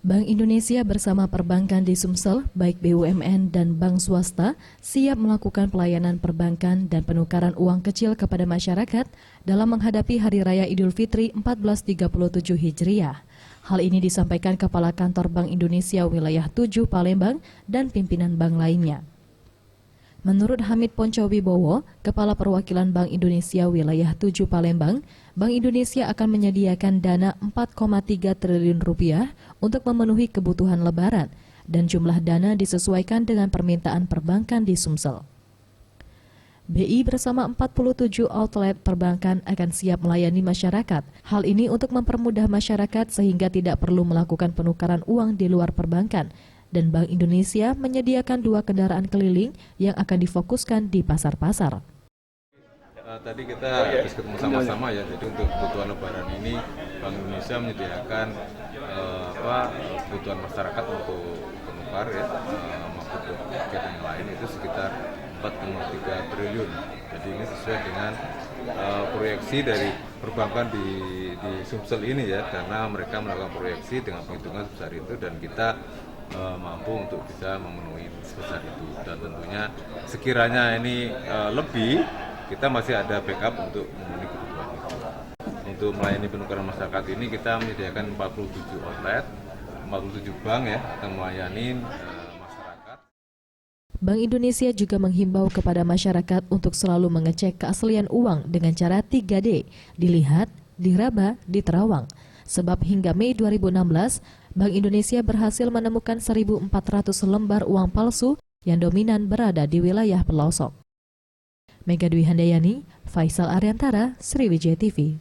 Bank Indonesia bersama perbankan di Sumsel, baik BUMN dan bank swasta, siap melakukan pelayanan perbankan dan penukaran uang kecil kepada masyarakat dalam menghadapi Hari Raya Idul Fitri 1437 Hijriah. Hal ini disampaikan Kepala Kantor Bank Indonesia Wilayah 7 Palembang dan pimpinan bank lainnya. Menurut Hamid Poncowibowo, Kepala Perwakilan Bank Indonesia Wilayah 7 Palembang, Bank Indonesia akan menyediakan dana 4,3 triliun rupiah untuk memenuhi kebutuhan lebaran dan jumlah dana disesuaikan dengan permintaan perbankan di Sumsel. BI bersama 47 outlet perbankan akan siap melayani masyarakat. Hal ini untuk mempermudah masyarakat sehingga tidak perlu melakukan penukaran uang di luar perbankan. Dan Bank Indonesia menyediakan 2 kendaraan keliling yang akan difokuskan di pasar-pasar. Tadi kita habis ketemu sama-sama ya, jadi untuk kebutuhan lebaran ini Bank Indonesia menyediakan kebutuhan masyarakat untuk penukar ya, maupun kegiatan yang lain itu sekitar 4,3 triliun. Jadi ini sesuai dengan proyeksi dari perbankan di Sumsel ini ya, karena mereka melakukan proyeksi dengan perhitungan sebesar itu dan kita mampu untuk bisa memenuhi sebesar itu, dan tentunya sekiranya ini lebih, kita masih ada backup untuk memenuhi kebutuhan itu. Untuk melayani penukaran masyarakat ini kita menyediakan 47 outlet, 47 bank ya akan melayani masyarakat. Bank Indonesia juga menghimbau kepada masyarakat untuk selalu mengecek keaslian uang dengan cara 3D, dilihat, diraba, diterawang. Sebab hingga Mei 2016, Bank Indonesia berhasil menemukan 1.400 lembar uang palsu yang dominan berada di wilayah pelosok. Mega Dwi Handayani, Faisal Ariantara, Sriwijaya TV.